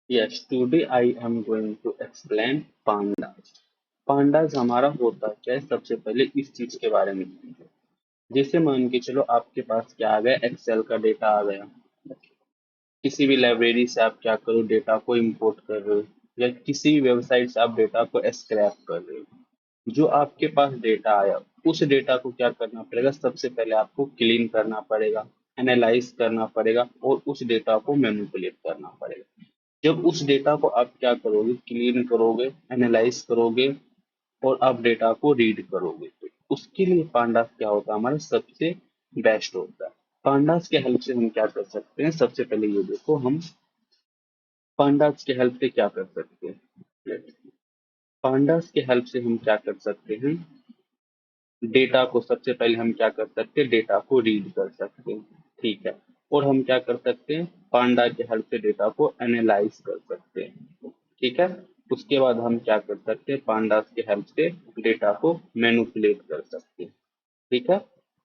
Yes, today I am going to explain pandas. pandas हमारा होता क्या है, सबसे पहले इस चीज के बारे में समझो। जैसे मान के चलो आपके पास क्या आ गया, एक्सेल का डेटा आ गया। किसी भी लाइब्रेरी से आप क्या करो, डेटा को इंपोर्ट कर रहे हो, या किसी भी वेबसाइट से आप डेटा को स्क्रैप कर रहे हो। जो आपके पास डेटा आया, उस डेटा को क्या करना पड़ेगा, सबसे पहले आपको क्लीन करना पड़ेगा, एनालाइज करना पड़ेगा, और उस डेटा को मैनिपुलेट करना पड़ेगा। जब उस डेटा को आप क्या करोगे, क्लीन करोगे, एनालाइज करोगे, और आप डेटा को रीड करोगे, तो उसके लिए पांडास क्या होता है, हमारा सबसे बेस्ट होता है। पांडास के हेल्प से हम क्या कर सकते हैं, सबसे पहले ये देखो, हम पांडास के हेल्प से क्या कर सकते हैं। पांडास के हेल्प से हम क्या कर सकते हैं, डेटा को सबसे पहले हम क्या कर सकते हैं, डेटा को रीड कर सकते हैं। ठीक है। और हम क्या कर सकते हैं, पांडा के हेल्प से डेटा को एनालाइज कर सकते हैं। ठीक है। उसके बाद हम क्या कर सकते हैं, पांडास के हेल्प से डेटा को मैनिपुलेट कर सकते हैं। ठीक है।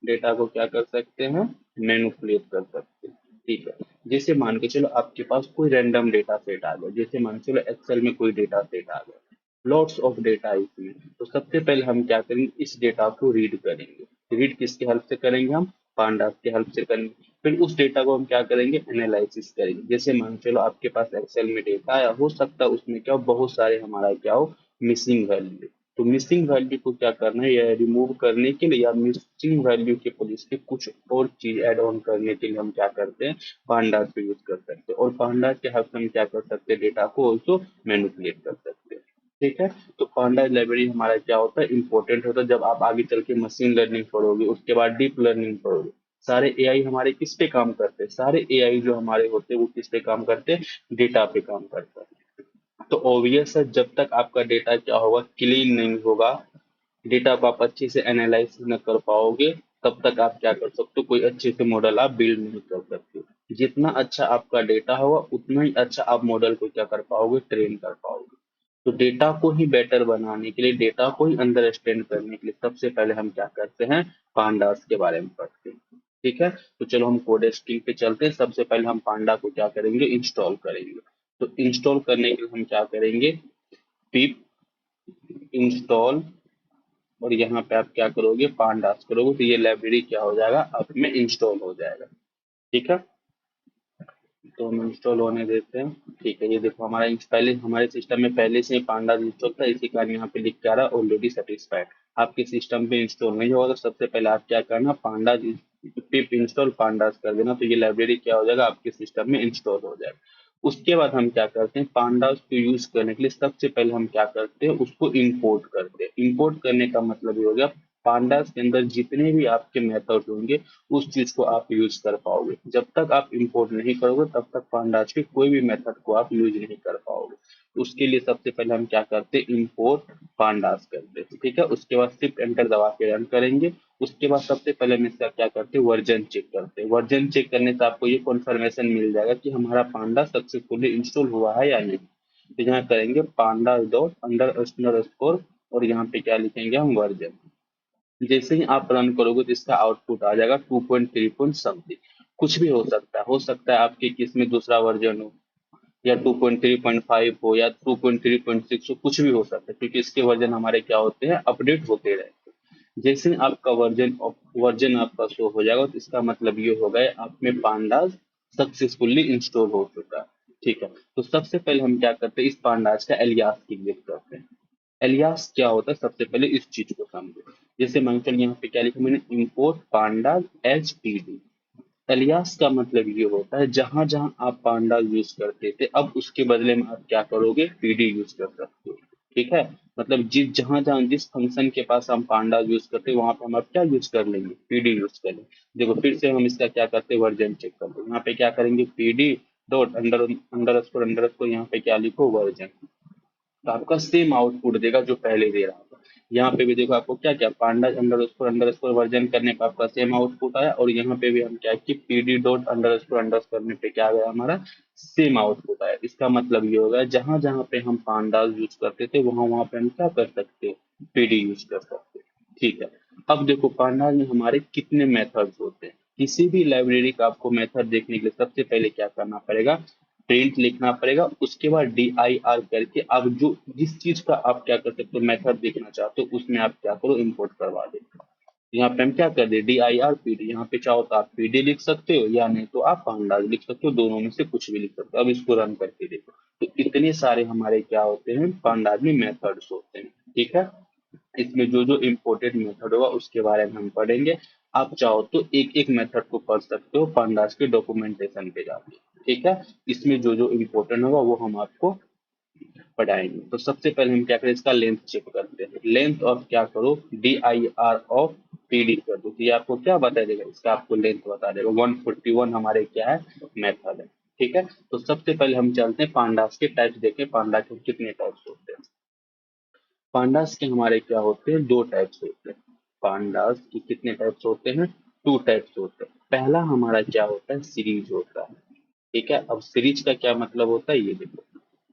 डेटा को क्या कर सकते हैं, मैनिपुलेट कर सकते हैं। ठीक है। जैसे मान के चलो आपके पास कोई रैंडम डेटा सेट आ गया, जैसे मान के चलो एक्सेल में कोई डेटा सेट आ गया, लॉट्स ऑफ डेटा इसमें। तो सबसे पहले हम क्या करेंगे, इस डेटा को रीड करेंगे। रीड किसके हेल्प से करेंगे, हम पांडास के हेल्प से करेंगे। फिर उस डेटा को हम क्या करेंगे, एनालिसिस करेंगे। जैसे मान के चलो आपके पास एक्सेल में डेटा आया, हो सकता है उसमें क्या हो, बहुत सारे हमारा क्या हो, मिसिंग वैल्यू। तो मिसिंग वैल्यू को क्या करना है, या रिमूव करने के लिए, या मिसिंग वैल्यू के प्लेस पे कुछ और चीज ऐड ऑन करने के लिए हम क्या करते हैं, पांडास को यूज कर सकते हैं। और पांडास के हेल्प से हम क्या कर सकते हैं, डेटा को ऑल्सो मैनिपुलेट कर सकते हैं। ठीक है। तो पांडास लाइब्रेरी हमारा क्या होता है, इंपॉर्टेंट होता है जब आप आगे चल के मशीन लर्निंग पढ़ोगे, उसके बाद डीप लर्निंग पढ़ोगे। सारे एआई हमारे किस पे काम करते हैं, सारे एआई जो हमारे होते हैं वो किस पे काम करते हैं, डेटा पे काम करते हैं। तो ऑब्वियस है, जब तक आपका डेटा क्या होगा, क्लीन नहीं होगा, डेटा को आप अच्छे से एनालाइज न कर पाओगे, तब तक आप क्या कर सकते हो, कोई अच्छे से मॉडल आप बिल्ड नहीं कर सकते। जितना अच्छा आपका डेटा होगा, उतना ही अच्छा आप मॉडल को क्या कर पाओगे, ट्रेन कर पाओगे। तो डेटा को ही बेटर बनाने के लिए, डेटा को ही अंडरस्टैंड करने के लिए, सबसे पहले हम क्या करते हैं, पांडास के बारे में पढ़ते हैं। ठीक है। तो चलो हम कोडेक्स पे चलते हैं। सबसे पहले हम पांडा को क्या करेंगे, इंस्टॉल करेंगे। तो इंस्टॉल करने के लिए हम क्या करेंगे, पिप इंस्टॉल, और यहाँ पे आप क्या करोगे, पांडास करोगे, तो ये लाइब्रेरी क्या हो जाएगा, आप में इंस्टॉल हो जाएगा। ठीक है। तो हम इंस्टॉल होने देते हैं। ठीक है। ये देखो हमारा पहले हमारे सिस्टम में पहले से ही पांडास इंस्टॉल था, इसी कारण यहाँ पे लिख के आ रहा है ऑलरेडी सेटिस्फाइड। आपके सिस्टम पे इंस्टॉल नहीं होगा, तो सबसे पहले आप क्या करना, पांडास पिप इंस्टॉल पांडास कर देना, तो ये लाइब्रेरी क्या हो जाएगा, आपके सिस्टम में इंस्टॉल हो जाएगा। उसके बाद हम क्या करते हैं, पांडास को यूज करने के लिए सबसे पहले हम क्या करते हैं, उसको इंपोर्ट करते हैं। इंपोर्ट करने का मतलब ये हो गया, पांडास के अंदर जितने भी आपके मेथड होंगे, उस चीज को आप यूज कर पाओगे। जब तक आप इंपोर्ट नहीं करोगे, तब तक पांडास के कोई भी मेथड को आप यूज नहीं कर पाओगे। उसके लिए सबसे पहले हम क्या करते हैं, इंपोर्ट पांडास करते हैं। ठीक है। उसके बाद शिफ्ट एंटर दबा के रन करेंगे। उसके बाद सबसे पहले हम इसका क्या करते हैं, वर्जन चेक करते हैं। वर्जन चेक करने से आपको ये कंफर्मेशन मिल जाएगा कि हमारा पांडा सक्सेसफुली इंस्टॉल हुआ है या नहीं। तो यहाँ करेंगे पांडा डॉट अंडर स्कोर, और यहाँ पे क्या लिखेंगे हम, वर्जन। जैसे ही आप रन करोगे, तो इसका आउटपुट आ जाएगा 2.3 पॉइंट समथिंग। कुछ भी हो सकता है, आपके किस में दूसरा वर्जन हो, या 2.3.5 हो, या 2.3.6 हो, कुछ भी हो सकता है, क्योंकि इसके वर्जन हमारे क्या होते हैं, अपडेट होते रहते हैं। जैसे ही आपका वर्जन आपका शो हो जाएगा, तो इसका मतलब ये हो गया, आप में पांडास सक्सेसफुली इंस्टॉल हो चुका है। ठीक है। तो सबसे पहले हम क्या करते हैं, इस पांडास का एलियास क्रिएट करते हैं। एलियास क्या होता है, सबसे पहले इस चीज को समझो। जैसे मान चल यहाँ पे क्या लिखा मैंने, import pandas H P D. Alias का मतलब ये होता है, जहां जहां आप पांडा यूज करते थे, अब उसके बदले में आप क्या करोगे, पीडी यूज कर सकते हो। ठीक है। मतलब जिस जहां जहां जिस फंक्शन के पास हम पांडा यूज करते हैं, वहां पे हम अब क्या यूज कर लेंगे, पीडी यूज कर लेंगे। देखो फिर से हम इसका क्या करते हैं, वर्जन चेक करते हैं। यहाँ पे क्या करेंगे, पीडी डॉट अंडर स्कोर यहाँ पे क्या लिखो, वर्जन। तो आपका सेम आउटपुट देगा जो पहले दे रहा था। यहाँ पे भी देखो आपको क्या क्या, पांडा अंडर स्कोर वर्जन करने पर आपका सेम आउटपुट आया, और यहाँ पे भी हम क्या कि पीडी डॉट अंडर स्कोर करने पे क्या गया, हमारा सेम आउटपुट आया। इसका मतलब ये होगा, जहां जहां पे हम पांडास यूज करते थे, वहां वहां पे हम क्या कर सकते हैं, पीडी यूज कर सकते हैं। ठीक है। अब देखो पांडास में हमारे कितने मेथड्स होते हैं। किसी भी लाइब्रेरी का आपको मेथड देखने के लिए सबसे पहले क्या करना पड़ेगा, प्रिंट लिखना पड़ेगा, उसके बाद dir करके आप जो जिस चीज का आप क्या कर सकते हो मेथड देखना चाहते हो उसमें आप क्या करो इंपोर्ट करवा दो। यहाँ पे हम क्या कर दे dir pd, यहाँ पे चाहो तो आप pd लिख सकते हो या नहीं तो आप pandas लिख सकते हो, दोनों में से कुछ भी लिख सकते हो। अब इसको रन करके देखो तो इतने सारे हमारे क्या होते हैं pandas में मेथड्स होते हैं। ठीक है, इसमें जो जो इम्पोर्टेंट मेथड होगा उसके बारे में हम पढ़ेंगे। आप चाहो तो एक एक मेथड को पढ़ सकते हो pandas के डॉक्यूमेंटेशन पे जाके। ठीक है, इसमें जो जो इम्पोर्टेंट होगा वो हम आपको पढ़ाएंगे। तो सबसे पहले हम क्या करें, इसका लेंथ चेक करते हैं। लेंथ ऑफ क्या करो, dir ऑफ pd कर दो तो ये आपको क्या बता देगा, इसका आपको लेंथ बता देगा। 141 हमारे क्या है मेथड है। ठीक है, तो सबसे पहले हम चलते हैं पांडास के टाइप्स देखें, पांडा के कितने टाइप्स होते हैं। पांडास के हमारे क्या होते हैं, दो टाइप्स होते हैं। पांडास के कितने टाइप्स होते हैं, टू टाइप्स होते हैं। पहला हमारा क्या होता है, सीरीज होता है। ठीक है, अब सीरीज का क्या मतलब होता है ये देखो।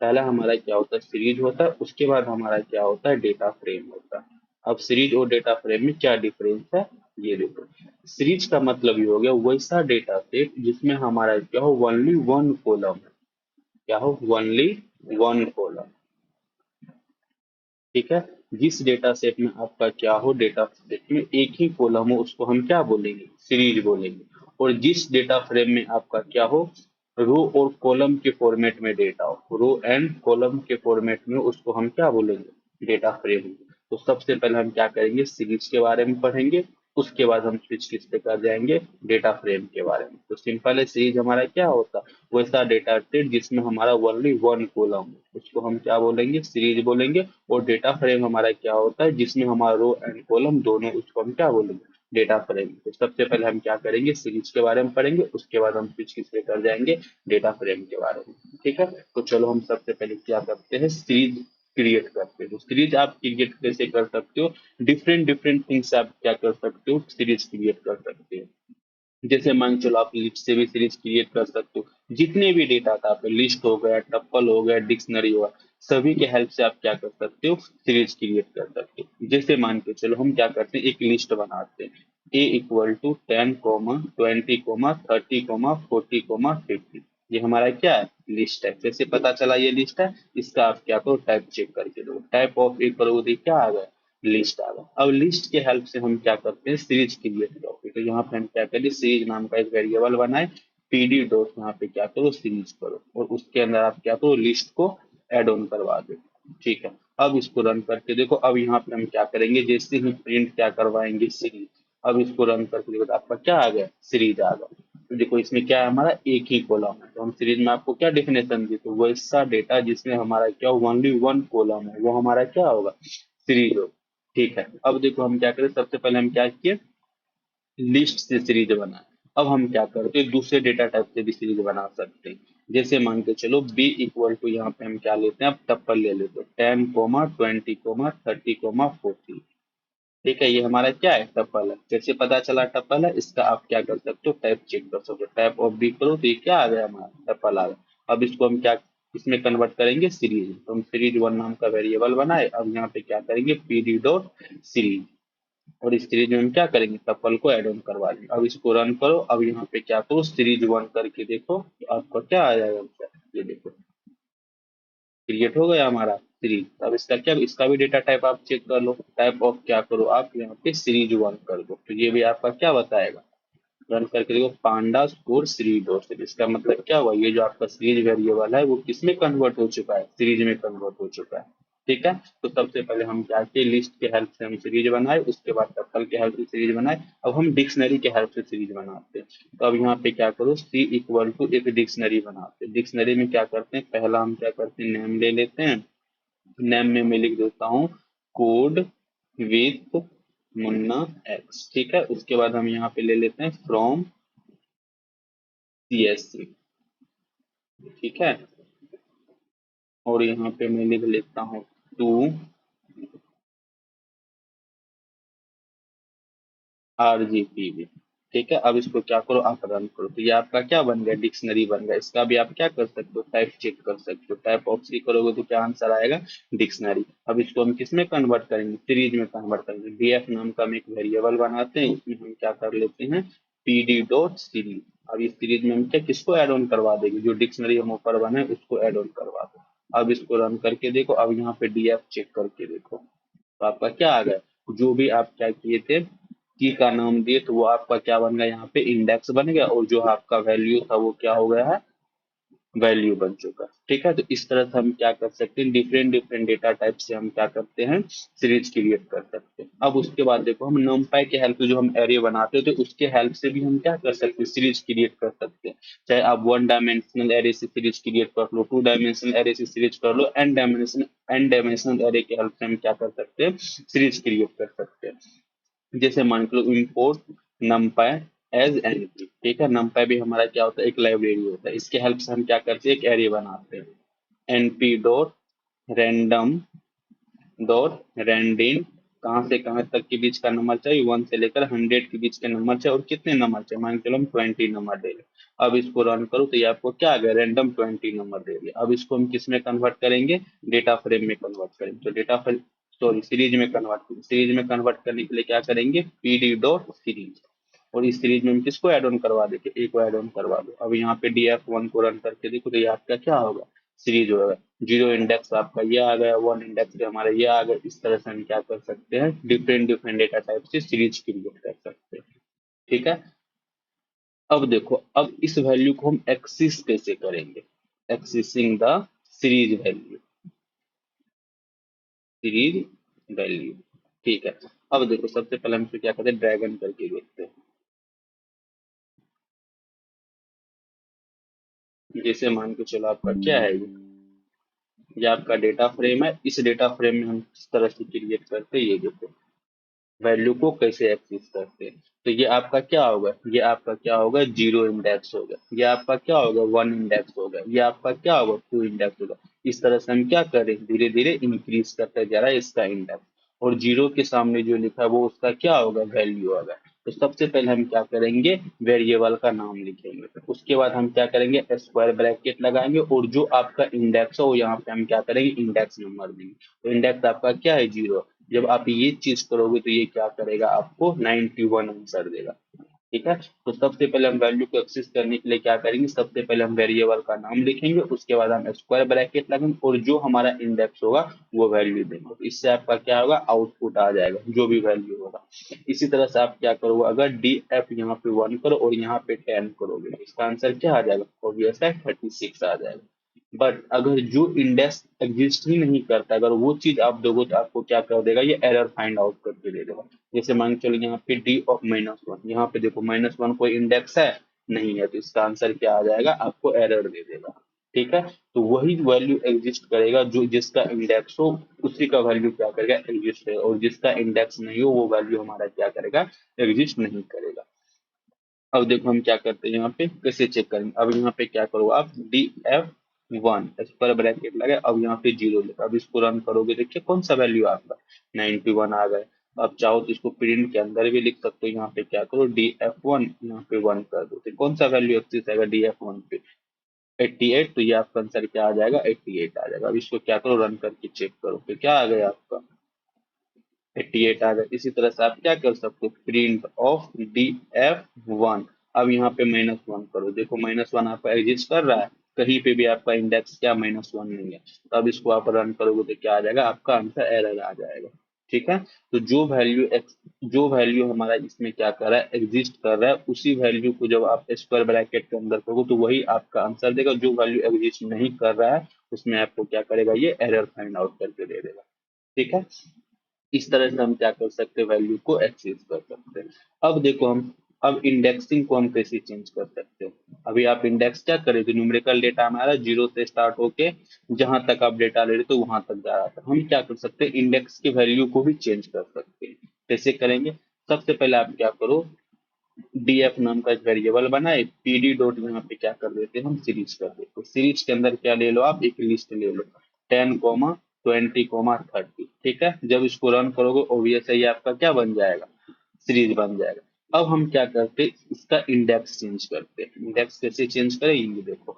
पहला हमारा क्या होता है, सीरीज होता है, उसके बाद हमारा क्या होता है, डेटा फ्रेम होता है। अब सीरीज और डेटा फ्रेम में क्या डिफरेंस है ये देखो। सीरीज का मतलब ये हो गया वैसा डेटा सेट जिसमें हमारा क्या हो, ओनली वन कॉलम है। क्या हो, ओनली वन कॉलम। ठीक है, जिस डेटा सेट में आपका क्या हो, डेटा सेट में एक ही कॉलम हो उसको हम क्या बोलेंगे, सीरीज बोलेंगे। और जिस डेटा फ्रेम में आपका क्या हो, रो और कॉलम के फॉर्मेट में डेटा हो, रो एंड कॉलम के फॉर्मेट में, उसको हम क्या बोलेंगे, डेटा फ्रेम। तो सबसे पहले हम क्या करेंगे, सीरीज के बारे में पढ़ेंगे, उसके बाद हम स्विच किस पे कर जाएंगे, डेटा फ्रेम के बारे में। तो सिंपल है, सीरीज हमारा क्या होता है, वैसा डेटा सेट जिसमें हमारा ओनली वन कॉलम है उसको हम क्या बोलेंगे, सीरीज बोलेंगे। और डेटा फ्रेम हमारा क्या होता है, जिसमें हमारा रो एंड कॉलम दोनों, उसको हम क्या बोलेंगे, डेटा फ्रेम। तो सबसे पहले हम क्या करेंगे, सीरीज के बारे में पढ़ेंगे, उसके बाद हम स्विच किस पे कर जाएंगे, डेटा फ्रेम के बारे में। ठीक है, तो चलो हम सबसे पहले क्या करते हैं, सीरीज क्रिएट करते हैं। तो सीरीज आप क्रिएट कैसे कर सकते हो, डिफरेंट डिफरेंट थिंग्स आप क्या कर सकते हो, सीरीज क्रिएट कर सकते हो। जैसे मान के चलो आप लिस्ट से भी सीरीज क्रिएट कर सकते हो। जितने भी डेटा था आप, लिस्ट हो गया, टप्पल हो गया, डिक्शनरी हुआ, सभी के हेल्प से आप क्या कर सकते हो, सीरीज क्रिएट कर सकते हो। जैसे मान के चलो हम क्या करते हैं, एक लिस्ट बनाते हैं, ए इक्वल टू 10, 20, 30, 40, 50। ये हमारा क्या है, लिस्ट है। जैसे पता चला ये लिस्ट है, इसका आप क्या करो, टाइप चेक करके दो, टाइप ऑफ एक करोगे क्या आ गया, लिस्ट आ गया। अब लिस्ट के हेल्प से हम क्या करते हैं, सीरीज क्रिएट करोगे। तो यहाँ पे हम क्या करें, सीरीज नाम का एक वेरिएबल बनाए, पीडी डॉट यहाँ पे क्या करो, सीरीज करो, और उसके अंदर आप क्या करो, लिस्ट को एड ऑन करवा दो। ठीक है, अब इसको रन करके देखो। अब यहाँ पे हम क्या करेंगे, जैसे ही प्रिंट क्या करवाएंगे, सीरीज। अब इसको रन करके देखो तो आपका क्या आ गया, सीरीज आ गया। तो देखो इसमें क्या है, हमारा एक ही कॉलम है। तो हम सीरीज में आपको क्या डेफिनेशन दी, तो वैसा डेटा जिसमें हमारा क्या ओनली वन कॉलम है वो हमारा क्या होगा, सीरीज होगा। ठीक है, अब देखो हम क्या करें, सबसे पहले हम क्या किए, लिस्ट से सीरीज बनाए। अब हम क्या करते हैं, दूसरे डेटा टाइप से भी सीरीज बना सकते हैं। जैसे मान के चलो बी इक्वल टू, यहाँ पे हम क्या लेते हैं, अब टप्पल ले लेते हैं, 10, 20, 30, 40। ठीक है, ये हमारा क्या है, टप्पल है। जैसे पता चला टप्पल है, इसका आप क्या कर सकते हो, टाइप चेक कर सकते हो, टाइप ऑफ बी करो तो ये क्या आ गया, हमारा टप्पल आ गया। अब इसको हम क्या इसमें कन्वर्ट करेंगे, सीरीज। तो हम सीरीज वन नाम का वेरिएबल बनाए, अब यहाँ पे क्या करेंगे, पीडी डॉट सीरीज। और इस सीरीज में हम क्या करेंगे, टप्पल को एड ऑन करवा लेंगे। अब इसको रन करो, अब यहाँ पे क्या करो, सीरीज वन करके देखो तो आपका क्या आ जाएगा, ये देखो क्रिएट हो गया हमारा सीरीज। अब इसका क्या, इसका भी डेटा टाइप आप चेक कर लो, टाइप ऑफ क्या करो आप, यहाँ पे सीरीज वन कर दो तो ये भी आपका क्या बताएगा, रन करके देखो, पांडा स्कोर सीरीज डॉट। इसका मतलब क्या हुआ, ये जो आपका सीरीज वेरिएबल है वो किसमें कन्वर्ट हो चुका है, सीरीज में कन्वर्ट हो चुका है। ठीक है, तो सबसे पहले हम क्या किए, लिस्ट के हेल्प से हम सीरीज बनाए, उसके बाद टप्पल के हेल्प से सीरीज बनाए। अब हम डिक्शनरी के हेल्प से सीरीज बनाते हैं। तो अब यहाँ पे क्या करो, सी इक्वल टू एक डिक्शनरी बनाते हैं। डिक्शनरी में क्या करते हैं, पहला हम क्या करते हैं, नेम ले लेते हैं। नेम में मैं लिख देता हूँ कोड विथ मुन्ना एक्स। ठीक है, उसके बाद हम यहाँ पे ले लेते हैं फ्रॉम सीएससी। ठीक है, और यहाँ पे मैं लिख लेता हूँ टू आरजीपीवी। ठीक है, अब इसको क्या करो, आप रन करो तो ये आपका क्या बन गया, डिक्शनरी बन गया। इसका भी आप क्या कर सकते हो, टाइप चेक कर सकते हो, टाइप ऑफ सी करोगे तो क्या आंसर आएगा, डिक्शनरी। अब इसको हम किस में कन्वर्ट करेंगे, सीरीज में कन्वर्ट करेंगे। डीएफ नाम का हम एक वेरिएबल बनाते हैं, उसमें हम क्या कर लेते हैं, PD डॉट सीरीज। अब इस सीरीज में हम क्या किसको ऐड ऑन करवा देंगे, जो डिक्शनरी हम ऊपर बनाए उसको ऐड ऑन करवा दो। अब इसको रन करके देखो, अब यहाँ पे DF चेक करके देखो, तो आपका क्या आ गया, जो भी आप क्या किए थे की का नाम दिए तो वो आपका क्या बन गया, यहाँ पे इंडेक्स बन गया, और जो आपका वैल्यू था वो क्या हो गया है, वैल्यू बन चुका। ठीक है, तो इस तरह से हम क्या कर सकते हैं, डिफरेंट डिफरेंट डेटा टाइप से हम क्या करते हैं, सीरीज क्रिएट कर सकते हैं। अब उसके बाद देखो, हम numpy के हेल्प से जो हम एरे बनाते थे उसके हेल्प से भी हम क्या कर सकते हैं, सीरीज क्रिएट कर सकते हैं। चाहे आप 1 डायमेंशनल एरे से सीरीज क्रिएट कर लो, 2 डायमेंशनल एरे से सीरीज कर लो, n डायमेंशनल एरे के हेल्प से हम क्या कर सकते हैं, सीरीज क्रिएट कर सकते हैं। जैसे मान लो इम्पोर्ट numpy एज एनपी। ठीक है, numpy भी हमारा क्या होता है, एक लाइब्रेरी होता है, इसके हेल्प से हम क्या करते हैं, एक एरे बनाते हैं, np डॉट रैंडम डॉट रैंडिन, कहाँ से कहाँ तक के बीच का नंबर चाहिए, 1 से लेकर 100 के बीच के नंबर चाहिए, और कितने नंबर चाहिए, मान के चलो हम 20 नंबर दे रहे। अब इसको रन करो तो ये आपको क्या आ गया, रैंडम 20 नंबर दे दिया। अब इसको हम किस में कन्वर्ट करेंगे, डेटा फ्रेम में कन्वर्ट करेंगे, तो डेटा फ्रेम सॉरी सीरीज में कन्वर्ट करेंगे। सीरीज में कन्वर्ट करने के लिए क्या करेंगे, PD डॉट सीरीज, और इस सीरीज में हम किसको ऐड ऑन करवा देंगे, एक को ऐड ऑन करवा दो। अब यहाँ पे DF1 को रन करके देखो तो ये आपका क्या होगा, सीरीज होगा। 0 इंडेक्स आपका ये आ गया, 1 इंडेक्स पे हमारा ये आ गया। इस तरह से हम क्या कर सकते हैं, डिफरेंट डिफरेंट डेटा टाइप से सीरीज क्रिएट कर सकते हैं। ठीक है, अब देखो, अब इस वैल्यू को हम एक्सिस कैसे करेंगे, accessing the series value, series value. ठीक है, अब देखो सबसे पहले हम इसे क्या करते हैं, ड्रैगन करके देखते हैं। जैसे मान के चलो आपका क्या है, ये आपका डेटा फ्रेम है, इस डेटा फ्रेम में हम किस तरह से क्रिएट करते हैं, ये देखो वैल्यू को कैसे एक्सेस करते हैं। तो ये आपका क्या होगा, ये आपका क्या होगा, 0 इंडेक्स होगा, ये आपका क्या होगा, 1 इंडेक्स होगा, ये आपका क्या होगा, 2 इंडेक्स होगा। इस तरह से हम क्या करें, धीरे धीरे इंक्रीज करते जा रहा है इसका इंडेक्स, और 0 के सामने जो लिखा है वो उसका क्या होगा, वैल्यू होगा। तो सबसे पहले हम क्या करेंगे, वेरिएबल का नाम लिखेंगे, उसके बाद हम क्या करेंगे, स्क्वायर ब्रैकेट लगाएंगे, और जो आपका इंडेक्स है वो यहाँ पे हम क्या करेंगे, इंडेक्स नंबर देंगे। तो इंडेक्स आपका क्या है, 0। जब आप ये चीज करोगे तो ये क्या करेगा, आपको 91 आंसर देगा। ठीक है, तो सबसे पहले हम वैल्यू को एक्सेस करने के लिए क्या करेंगे, सबसे पहले हम वेरिएबल का नाम लिखेंगे, उसके बाद हम स्क्वायर ब्रैकेट लगाएंगे, और जो हमारा इंडेक्स होगा वो वैल्यू देंगे। तो इससे आपका क्या होगा, आउटपुट आ जाएगा जो भी वैल्यू होगा। इसी तरह से आप क्या करोगे, अगर DF यहाँ पे 1 करो और यहाँ पे 10 करोगे तो इसका आंसर क्या आ जाएगा, ऑब्वियस है 36 आ जाएगा। बट अगर जो इंडेक्स एग्जिस्ट ही नहीं करता, अगर वो चीज आप दोगे तो आपको क्या कर देगा, ये एरर फाइंड आउट करके दे देगा। जैसे मान के चलो यहाँ पे D(-1), यहाँ पे देखो -1 कोई इंडेक्स है नहीं है, तो इसका आंसर क्या आ जाएगा, आपको एरर दे देगा। ठीक है, तो वही वैल्यू एग्जिस्ट करेगा जो जिसका इंडेक्स हो, उसी का वैल्यू क्या करेगा, एग्जिस्ट करेगा, और जिसका इंडेक्स नहीं हो वो वैल्यू हमारा क्या करेगा, एग्जिस्ट नहीं करेगा। अब देखो हम क्या करते हैं, यहाँ पे कैसे चेक करेंगे। अब यहाँ पे क्या करो आप, DF1 स्क्वायर ब्रैकेट लगे, अब यहाँ पे 0 लिखा, अब इसको रन करोगे, देखिए कौन सा वैल्यू आपका 91 आ गया। अब चाहो तो इसको प्रिंट के अंदर भी लिख सकते हो, यहाँ पे क्या करो, DF1 यहाँ पे 1 कर दो, तो कौन सा वैल्यू एक्सिस आएगा, DF1 पे 88। तो ये आपका आंसर क्या आ जाएगा, 88 आ जाएगा। अब इसको क्या करो, रन करके चेक करो, तो क्या आ गया आपका 88 आ गया। इसी तरह से आप क्या कर सकते हो, प्रिंट ऑफ DF1। अब यहाँ पे -1 करो, देखो -1 आपका एग्जिस्ट कर रहा है, कहीं पे भी आपका इंडेक्स क्या -1 नहीं है। तो अब इसको आप रन करोगे तो क्या आ जाएगा, आपका आंसर एरर आ जाएगा। ठीक है, तो जो वैल्यू हमारा इसमें क्या कर रहा है, एग्जिस्ट कर रहा है, उसी वैल्यू को जब आप स्क्वायर ब्रैकेट के अंदर करोगे तो वही आपका आंसर देगा। जो वैल्यू एग्जिस्ट नहीं कर रहा है उसमें आपको क्या करेगा, ये एरर फाइंड आउट करके दे देगा। ठीक है, इस तरह से हम क्या कर सकते हैं, वैल्यू को एक्सेस कर सकते हैं। अब देखो हम, अब इंडेक्सिंग को हम कैसे चेंज कर सकते हैं। अभी आप इंडेक्स क्या करे थे, न्यूमेरिकल डेटा हमारा 0 से स्टार्ट होके जहां तक आप डेटा ले रहे तो वहां तक जा रहा था। हम क्या कर सकते हैं, इंडेक्स की वैल्यू को भी चेंज कर सकते हैं। कैसे करेंगे, सबसे पहले आप क्या करो, DF नाम का एक वेरिएबल बनाए, PD डॉट यहाँ पे क्या कर देते हैं, हम सीरीज कर देते हैं। सीरीज के अंदर क्या ले लो, आप एक लिस्ट ले लो, 10, 20, 30। ठीक है, जब इसको रन करोगे ऑब्वियस है ये आपका क्या बन जाएगा, सीरीज बन जाएगा। अब हम क्या करते हैं, इसका इंडेक्स चेंज करते हैं। इंडेक्स कैसे चेंज करें, ये देखो,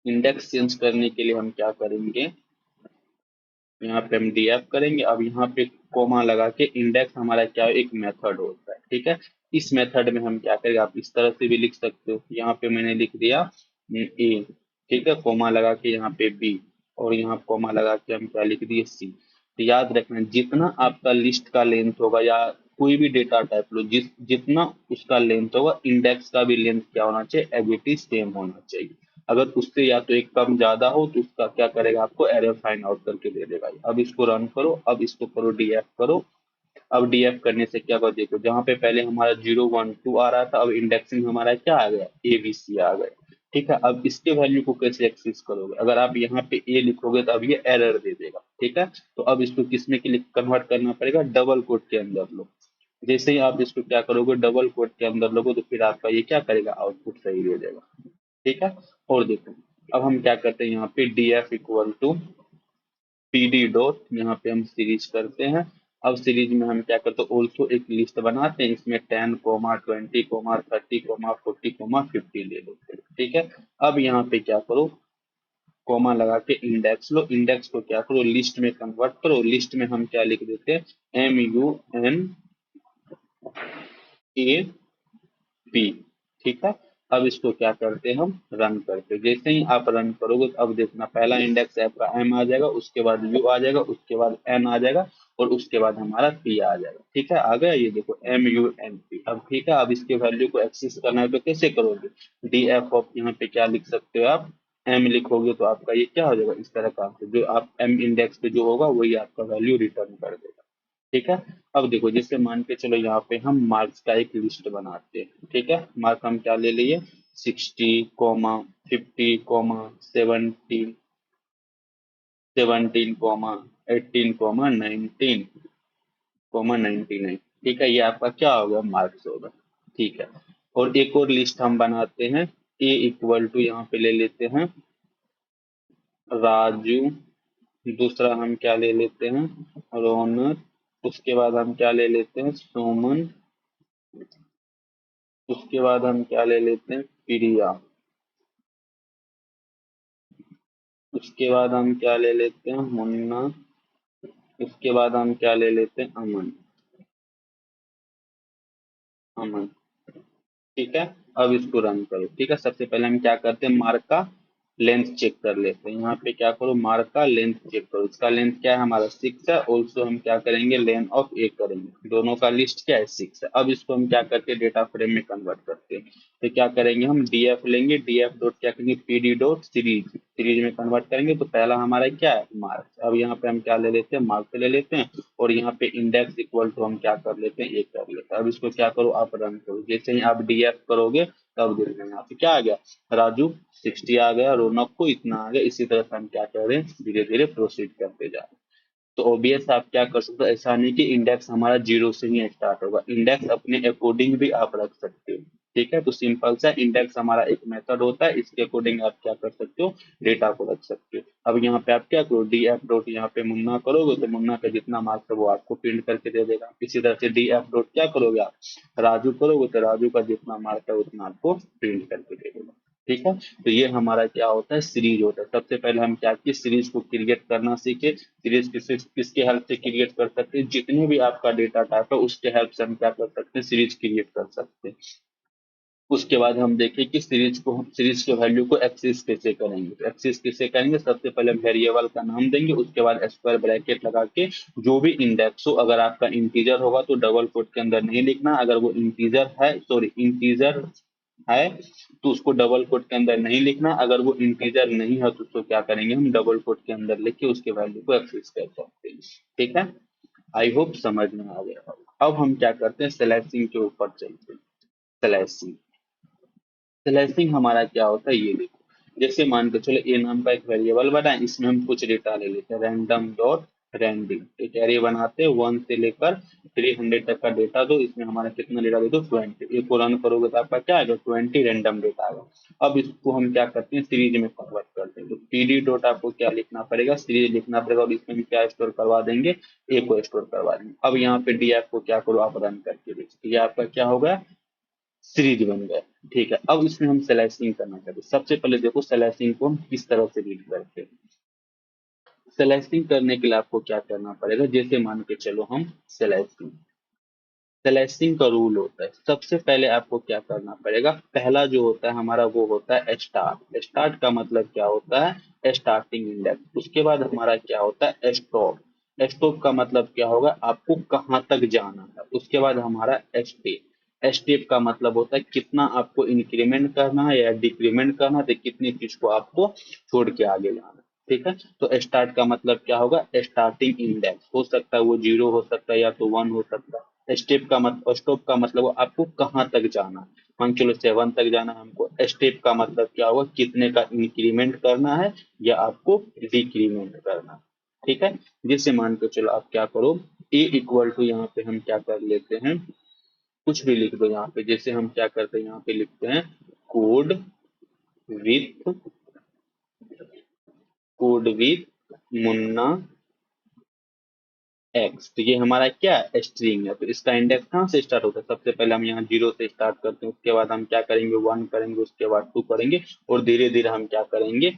इंडेक्स चेंज करने के लिए हम क्या करेंगे, यहाँ पे हम DF करेंगे, अब यहाँ पे कोमा लगा के इंडेक्स हमारा क्या है, एक मेथड होता है। ठीक है, इस मेथड में हम क्या करेंगे, आप इस तरह से भी लिख सकते हो, यहाँ पे मैंने लिख दिया ए, ठीक है, कोमा लगा के यहाँ पे बी, और यहाँ कोमा लगा के हम क्या लिख दिए सी। तो याद रखना, जितना आपका लिस्ट का लेंथ होगा या कोई भी डेटा टाइप लो, जितना उसका लेंथ होगा, इंडेक्स का भी लेंथ क्या होना चाहिए, एज इट इज सेम होना चाहिए। अगर उससे या तो एक कम ज्यादा हो तो उसका क्या करेगा, आपको एरर फाइंड आउट करके दे देगा। अब इसको रन करो, अब इसको करो डीएफ करो। अब डीएफ करने से क्या कर, देखो जहाँ पे पहले हमारा 0 1 2 आ रहा था, अब इंडेक्सिंग हमारा क्या आ गया, ABC आ गया। ठीक है, अब इसके वैल्यू को कैसे एक्सेस करोगे, अगर आप यहाँ पे ए लिखोगे तो अब ये एरर दे देगा। ठीक है, तो अब इसको किसमें के लिए कन्वर्ट करना पड़ेगा, डबल कोट के अंदर लो। जैसे ही आप इसको क्या करोगे, डबल कोट के अंदर लोगे, तो फिर आपका ये क्या करेगा, आउटपुट सही दे देगा। ठीक है, और देखो अब हम क्या करते हैं, यहाँ पे DF equal to PD dot, यहाँ पे हम सीरीज करते हैं। अब सीरीज में हम क्या करते हैं, ऑल्सो एक लिस्ट बनाते हैं, इसमें 10 20 30 40 50 ले लो। ठीक है, अब यहाँ पे क्या करो, कॉमा लगा के इंडेक्स लो, इंडेक्स को क्या करो, लिस्ट में कन्वर्ट करो। लिस्ट में हम क्या लिख देते हैं, MUNAP। ठीक है, अब इसको क्या करते हैं, हम रन करते हैं। जैसे ही आप रन करोगे तो अब देखना, पहला इंडेक्स आपका M आ जाएगा, उसके बाद U आ जाएगा, उसके बाद N आ जाएगा, और उसके बाद हमारा P आ जाएगा। ठीक है, आ गया, ये देखो MUNP। अब ठीक है, अब इसके वैल्यू को एक्सेस करना है तो कैसे करोगे, DF ऑफ, यहाँ पे क्या लिख सकते हो आप, M लिखोगे तो आपका ये क्या हो जाएगा, इस तरह का जो आप M इंडेक्स पे जो होगा वही आपका वैल्यू रिटर्न कर देगा। ठीक है, अब देखो जैसे मान के चलो, यहाँ पे हम मार्क्स का एक लिस्ट बनाते हैं। ठीक है, मार्क हम क्या ले लिए, 60 50 17 18 19 ठीक है, ये आपका क्या होगा, मार्क्स होगा। ठीक है, और एक और लिस्ट हम बनाते हैं, ए इक्वल टू, यहाँ पे ले लेते हैं राजू, दूसरा हम क्या ले लेते हैं, रौनक, उसके बाद हम क्या ले लेते हैं, सुमन, उसके बाद हम क्या ले लेते हैं, प्रिया, उसके बाद हम क्या ले लेते हैं, मुन्ना, उसके बाद हम क्या ले लेते हैं, अमन। अमन, ठीक है, अब इसको रन करो। ठीक है, सबसे पहले हम क्या करते हैं, मार्क का लेंथ चेक कर लेते हैं। यहाँ पे क्या करो, मार्क का लेंथ चेक करो, इसका लेंथ क्या है, हमारा 6 है। ऑल्सो हम क्या करेंगे, लेंथ ऑफ ए करेंगे, दोनों का लिस्ट क्या है, 6 है। अब इसको हम क्या करते हैं, डेटा फ्रेम में कन्वर्ट करते हैं। तो क्या करेंगे, हम डीएफ लेंगे, डीएफ डॉट क्या करेंगे, पीडी डॉट सीरीज, सीरीज में कन्वर्ट करेंगे। तो पहला हमारा क्या है, मार्क्स। अब यहाँ पे हम क्या ले लेते हैं, मार्क्स ले लेते हैं, और यहाँ पे इंडेक्स इक्वल टू हम क्या कर लेते हैं, एक कर लेते हैं। अब इसको क्या करो, आप रन करो। जैसे ही आप डीएफ करोगे तब देखना, यहाँ पे क्या आ गया, राजू 60 आ गया, रौनक को इतना आ गया। इसी तरह से हम क्या कर रहे हैं, धीरे धीरे प्रोसीड करते जा रहे हैं। तो ओबीएस आप क्या कर सकते हो, ऐसा नहीं कि इंडेक्स हमारा 0 से ही स्टार्ट होगा, इंडेक्स अपने अकॉर्डिंग भी आप रख सकते हो। ठीक है, तो सिंपल सा इंडेक्स हमारा एक मेथड होता है, इसके अकॉर्डिंग आप क्या कर सकते हो, डेटा को रख सकते हो। अब यहाँ पे आप क्या करो, डीएफ डॉट यहाँ पे मुन्ना करोगे तो मुन्ना का जितना मार्क्स है वो आपको प्रिंट करके दे देगा। इसी तरह से डीएफ डॉट क्या करोगे, आप राजू करोगे तो राजू का जितना मार्क्स है उतना आपको प्रिंट करके दे देगा। ठीक है, तो ये हमारा क्या होता है, सीरीज होता है। सबसे पहले हम क्या किस सीरीज को क्रिएट करना सीखे, सीरीज किसके हेल्प से क्रिएट कर सकते हैं, जितने भी आपका डेटा टाइप है उसके हेल्प से हम क्या कर सकते हैं, सीरीज क्रिएट कर सकते हैं। उसके बाद हम देखें कि सीरीज के वैल्यू को एक्सेस कैसे करेंगे। तो एक्सेस कैसे करेंगे, सबसे पहले वेरिएबल का नाम देंगे, उसके बाद स्क्वायर ब्रैकेट लगा के जो भी इंडेक्स हो, अगर आपका इंटीजर होगा तो डबल कोट के अंदर नहीं लिखना, अगर वो इंटीजर है, सॉरी इंटीजर है तो उसको डबल कोट के अंदर नहीं लिखना, अगर वो इंटीजर नहीं है तो उसको क्या करेंगे, हम डबल कोट के अंदर लिख के उसके वैल्यू को एक्सेस कर सकते हैं। ठीक है, आई होप समझ में आ गया होगा। अब हम क्या करते हैं, स्लैशिंग के ऊपर चलते हैं। स्लैशिंग, स्लैशिंग हमारा क्या होता है, ये देखो जैसे मान के चलो ए नाम का एक वेरिएबल बना है, इसमें हम कुछ डेटा ले लेते हैं, रैंडम डॉट रैंडिंग, एक एरे बनाते हैं 1 से लेकर 300 तक का डेटा दो, इसमें हमारा कितना डेटा दे दो, 20। एक को रन करोगे तो आपका क्या आएगा, 20 रैंडम डेटा आएगा। अब इसको हम क्या करते हैं, सीरीज में कन्वर्ट करते हैं। तो पीडी डॉट आपको क्या लिखना पड़ेगा, सीरीज लिखना पड़ेगा, और इसमें भी क्या स्टोर करवा देंगे, ए को स्टोर करवा देंगे। अब यहाँ पे डीएफ को क्या करो, आप रन करके देखो, ये आपका क्या होगा, सीरीज बन गया। ठीक है, अब इसमें हम स्लैशिंग करना चाहते हैं। सबसे पहले देखो स्लैशिंग को हम किस तरह से रीड करते हैं। स्लैशिंग करने के लिए आपको क्या करना पड़ेगा, जैसे मान के चलो हम स्लैशिंग स्लैशिंग का रूल होता है, सबसे पहले आपको क्या करना पड़ेगा, पहला जो होता है हमारा वो होता है स्टार्ट। स्टार्ट का मतलब क्या होता है, स्टार्टिंग इंडेक्स। उसके बाद हमारा क्या होता है, स्टॉप। स्टॉप का मतलब क्या होगा, आपको कहाँ तक जाना है। उसके बाद हमारा स्टेप। स्टेप का मतलब होता है कितना आपको इंक्रीमेंट करना है या डिक्रीमेंट करना है, तो कितनी चीज को आपको छोड़ के आगे जाना है। ठीक है, तो स्टार्ट का मतलब क्या होगा, स्टार्टिंग इंडेक्स। हो सकता है वो 0 हो सकता है या तो 1 हो सकता है। स्टेप का मतलब, स्टॉप का मतलब आपको कहाँ तक जाना है। मान चलो 7 तक जाना है हमको। स्टेप का मतलब क्या होगा, कितने का इंक्रीमेंट करना है या आपको डिक्रीमेंट करना है। ठीक है, जैसे मान के चलो आप क्या करो, ए इक्वल टू यहाँ पे हम क्या कर लेते हैं, कुछ भी लिख दो यहाँ पे। जैसे हम क्या करते हैं, यहाँ पे लिखते हैं code with, code with Munna x. तो ये हमारा क्या है, स्ट्रिंग है। तो इसका इंडेक्स कहाँ से स्टार्ट होता है, सबसे पहले हम यहाँ 0 से स्टार्ट करते हैं। उसके बाद हम क्या करेंगे, 1 करेंगे, उसके बाद 2 करेंगे, और धीरे धीरे हम क्या करेंगे,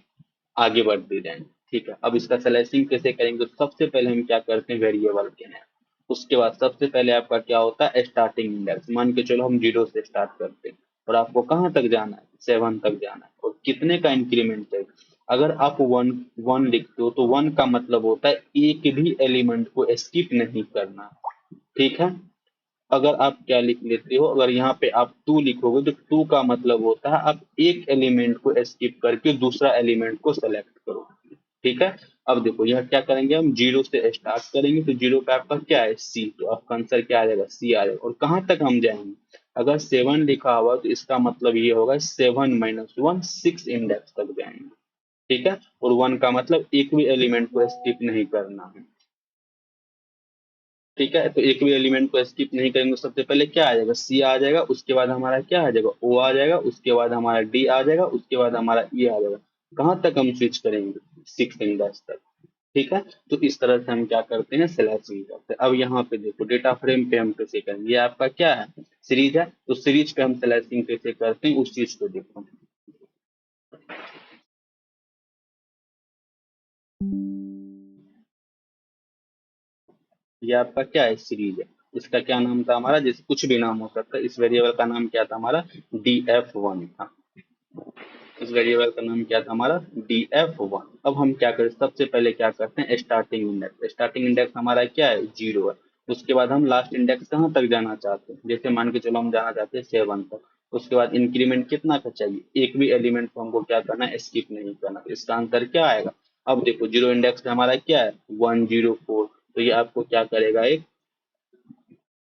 आगे बढ़ते जाएंगे। ठीक है, अब इसका स्लैशिंग कैसे करेंगे, तो सबसे पहले हम क्या करते हैं, वेरिएबल के हैं। उसके बाद सबसे पहले आपका क्या होता है, स्टार्टिंग इंडेक्स। मान के चलो हम 0 से स्टार्ट करते हैं, और आपको कहाँ तक जाना है, 7 तक जाना है, और कितने का इंक्रीमेंट है। अगर आप 1 लिखते हो तो 1 का मतलब होता है एक भी एलिमेंट को स्किप नहीं करना। ठीक है, अगर आप क्या लिख लेते हो, अगर यहाँ पे आप 2 लिखोगे तो 2 का मतलब होता है आप एक एलिमेंट को स्किप करके दूसरा एलिमेंट को सेलेक्ट करो। ठीक है, अब देखो यह क्या करेंगे, हम 0 से स्टार्ट करेंगे, तो 0 पे आपका क्या है, सी। तो आपका आंसर क्या आ जाएगा, सी आ जाएगा। और कहाँ तक हम जाएंगे, अगर 7 लिखा हुआ तो इसका मतलब ये होगा 7 - 1, 6 इंडेक्स तक जाएंगे। ठीक है, और 1 का मतलब एक भी एलिमेंट को स्किप नहीं करना है। ठीक है, तो एक भी एलिमेंट को स्किप नहीं करेंगे तो सबसे पहले क्या आ जाएगा, सी आ जाएगा। उसके बाद हमारा क्या आ जाएगा, ओ आ जाएगा। उसके बाद हमारा डी आ जाएगा। उसके बाद हमारा ई आ जाएगा। कहाँ तक हम स्विच करेंगे, 6 इंडेक्स तक। ठीक है, तो इस तरह से हम क्या करते हैं, स्लैशिंग करते हैं। अब यहाँ पे देखो डेटा फ्रेम पे हम कैसे करेंगे, ये आपका क्या है, सीरीज है। तो सीरीज पे हम स्लैशिंग कैसे करते हैं, उस चीज को देखो। ये आपका क्या है, सीरीज है। इसका क्या नाम था हमारा, जैसे कुछ भी नाम हो सकता है। इस वेरिएबल का नाम क्या था हमारा, df1 था। इस वेरिएबल का नाम क्या था हमारा, df1। अब हम क्या करें, सबसे पहले क्या करते हैं, स्टार्टिंग इंडेक्स। स्टार्टिंग इंडेक्स हमारा क्या है, 0 है। उसके बाद हम लास्ट इंडेक्स कहाँ तक जाना चाहते हैं, जैसे मान के चलो हम जाना चाहते हैं 7 तक। उसके बाद इंक्रीमेंट कितना का चाहिए, एक भी एलिमेंट को हमको क्या करना है, स्किप नहीं करना। तो इसका आंसर क्या आएगा, अब देखो 0 इंडेक्स पे हमारा क्या है, 104। तो ये आपको क्या करेगा, एक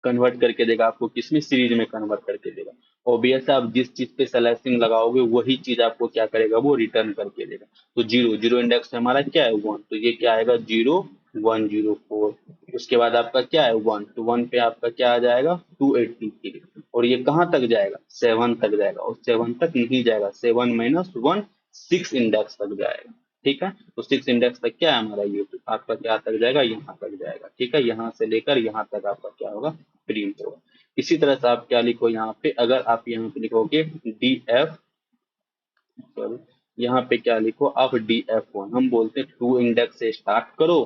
कन्वर्ट करके देगा आपको, किसमें, सीरीज में कन्वर्ट करके देगा। ओबीएस आप जिस चीज पे स्लैशिंग लगाओगे वही चीज आपको क्या करेगा, वो रिटर्न करके देगा। तो 0 0 इंडेक्स हमारा क्या है, 1। तो ये क्या आएगा, 0 104। उसके बाद आपका क्या है, 1। तो 1 पे आपका क्या आ जाएगा, 283। और ये कहाँ तक जाएगा, 7 तक जाएगा। और 7 तक नहीं जाएगा, 7 - 1, 6 इंडेक्स तक जाएगा। ठीक है, तो 6 इंडेक्स तक क्या है हमारा, ये तो आपका क्या तक जाएगा, यहाँ तक जाएगा। ठीक है, यहाँ से लेकर यहाँ तक आपका क्या होगा, प्रिंट होगा। इसी तरह से आप क्या लिखो यहाँ पे, अगर आप यहाँ पे लिखोगे df, सॉरी, यहाँ पे क्या लिखो आप, df1। हम बोलते हैं 2 इंडेक्स से स्टार्ट करो,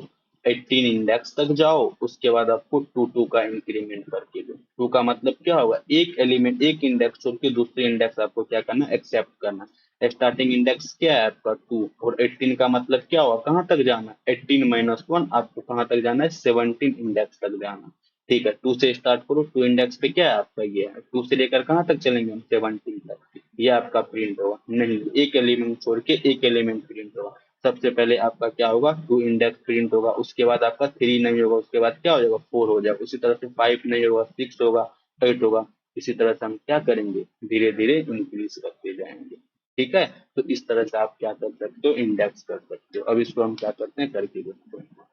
18 इंडेक्स तक जाओ। उसके बाद आपको 2 का इंक्रीमेंट करके दो। 2 का मतलब क्या होगा, एक एलिमेंट, एक इंडेक्स छोड़ के दूसरे इंडेक्स आपको क्या करना, एक्सेप्ट करना। स्टार्टिंग इंडेक्स क्या है आपका, 2। और 18 का मतलब क्या होगा, कहाँ तक जाना, 18 - 1, आपको कहाँ तक जाना है, 17 इंडेक्स तक जाना। ठीक है, 2 से स्टार्ट करो, 2 इंडेक्स पे क्या है आपका, ये है। 2 से लेकर कहाँ तक चलेंगे हम, 17 तक। ये आपका प्रिंट होगा, नहीं एक एलिमेंट छोड़ के एक एलिमेंट प्रिंट होगा। सबसे पहले आपका क्या होगा, 2 इंडेक्स प्रिंट होगा। उसके बाद आपका 3 नहीं होगा, उसके बाद क्या हो जाएगा, 4 हो जाएगा। उसी तरह से 5 नहीं होगा, 6 होगा, 8 होगा। इसी तरह से हम क्या करेंगे, धीरे धीरे इंक्रीज करते जाएंगे। ठीक है, तो इस तरह से आप क्या कर सकते हो, इंडेक्स कर सकते हो। अब इसको हम क्या करते हैं, करके देखते हैं।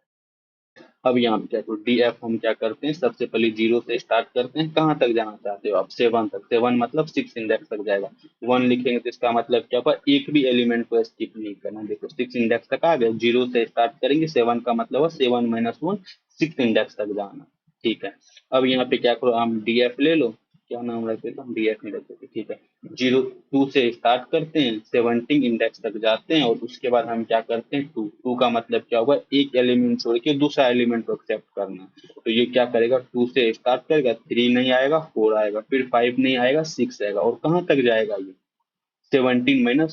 अब यहाँ पे क्या, तो डी एफ हम क्या करते हैं, सबसे पहले 0 से स्टार्ट करते हैं। कहाँ तक जाना चाहते हो आप, 7 तक। 7 मतलब 6 इंडेक्स तक जाएगा। 1 लिखेंगे तो इसका मतलब क्या होगा, एक भी एलिमेंट को स्किप नहीं करना। देखो 6 इंडेक्स तक आ गए, 0 से स्टार्ट करेंगे, 7 का मतलब है 7 - 1, 6 इंडेक्स तक जाना। ठीक है, अब यहाँ पे क्या करो, हम डी एफ ले लो। क्या नाम रखते थे हम, डीएफ नहीं रखते थे, ठीक है। 02 से स्टार्ट करते हैं, 17 इंडेक्स तक जाते हैं और उसके बाद हम क्या करते हैं, टू टू का मतलब क्या होगा, एक एलिमेंट छोड़ के दूसरा एलिमेंट को एक्सेप्ट करना। तो ये क्या करेगा, 2 से स्टार्ट करेगा, 3 नहीं आएगा, 4 आएगा, फिर 5 नहीं आएगा, 6 आएगा, और कहाँ तक जाएगा ये, 17 - 1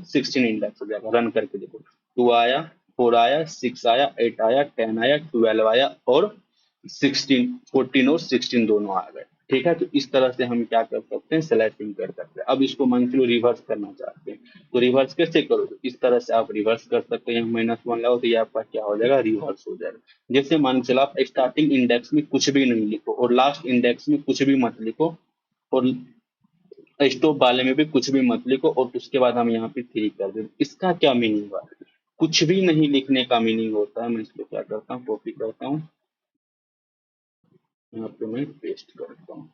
16 इंडेक्स हो जाएगा। रन करके देखो, 2 आया, 4 आया, 6 आया, 8 आया, 10 आया, 12 आया और 16, 14 और 16 दोनों आ गए। ठीक है, तो इस तरह से हम क्या कर सकते हैं, सेलेक्टिंग कर सकते हैं। अब इसको मान के चलो रिवर्स करना चाहते हैं, तो रिवर्स कैसे करो, तो इस तरह से आप रिवर्स कर सकते हैं। -1 लाओ तो ये आपका क्या हो जाएगा, रिवर्स हो जाएगा। जैसे मान के चलो आप स्टार्टिंग इंडेक्स में कुछ भी नहीं लिखो और लास्ट इंडेक्स में कुछ भी मत लिखो, और स्टॉप वाले में भी कुछ भी मत लिखो, और उसके बाद हम यहाँ पे 3 कर दें। इसका क्या मीनिंग हुआ, कुछ भी नहीं लिखने का मीनिंग होता है, मैं इसको क्या करता हूँ, कॉपी करता हूँ, यहाँ पे मैं पेस्ट करता हूँ।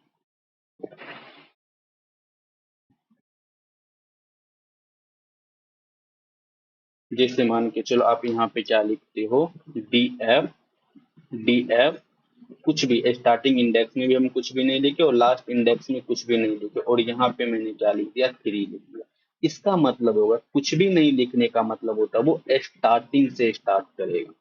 जैसे मान के चलो आप यहाँ पे क्या लिखते हो, डी एफ कुछ भी, स्टार्टिंग इंडेक्स में भी हम कुछ भी नहीं लिखे और लास्ट इंडेक्स में कुछ भी नहीं लिखे, और यहाँ पे मैंने क्या लिख दिया, 3 लिख दिया। इसका मतलब होगा, कुछ भी नहीं लिखने का मतलब होता है वो स्टार्टिंग से स्टार्ट करेगा।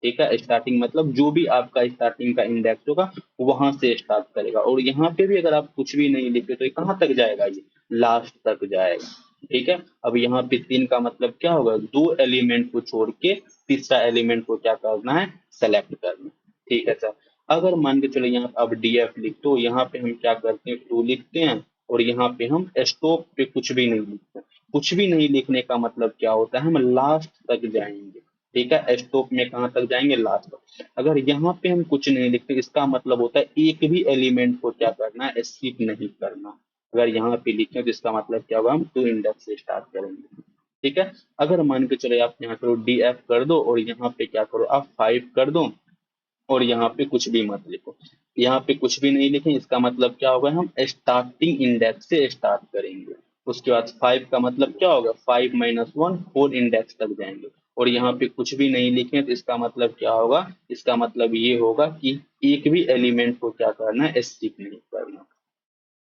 ठीक है, स्टार्टिंग मतलब जो भी आपका स्टार्टिंग का इंडेक्स होगा वहां से स्टार्ट करेगा, और यहाँ पे भी अगर आप कुछ भी नहीं लिखे तो ये कहाँ तक जाएगा, ये लास्ट तक जाएगा। ठीक है, अब यहाँ पे 3 का मतलब क्या होगा, 2 एलिमेंट को छोड़ के तीसरा एलिमेंट को क्या करना है, सेलेक्ट करना। ठीक है सर, अगर मान के चलो यहाँ अब डीएफ लिख तो यहाँ पे हम क्या करते हैं, 2 लिखते हैं, और यहाँ पे हम स्टॉप पे कुछ भी नहीं लिखते। कुछ भी नहीं लिखने का मतलब क्या होता है, हम लास्ट तक जाएंगे। ठीक है, स्टॉप में कहाँ तक जाएंगे, लास्ट तक। अगर यहाँ पे हम कुछ नहीं लिखते, इसका मतलब होता है एक भी एलिमेंट को क्या करना है, स्किप नहीं करना। अगर यहाँ पे लिखें तो इसका मतलब क्या होगा, हम 2 इंडेक्स से स्टार्ट करेंगे। ठीक है, अगर मान के चलो आप यहाँ करो डीएफ कर दो और यहाँ पे क्या करो, आप 5 कर दो और यहाँ पे कुछ भी मत लिखो। यहाँ पे कुछ भी नहीं लिखें, इसका मतलब क्या होगा, हम स्टार्टिंग इंडेक्स से स्टार्ट करेंगे। उसके बाद 5 का मतलब क्या होगा, 5 - 1 4 इंडेक्स तक जाएंगे, और यहाँ पे कुछ भी नहीं लिखें तो इसका मतलब क्या होगा, इसका मतलब ये होगा कि एक भी एलिमेंट को क्या करना है, स्किप नहीं करना।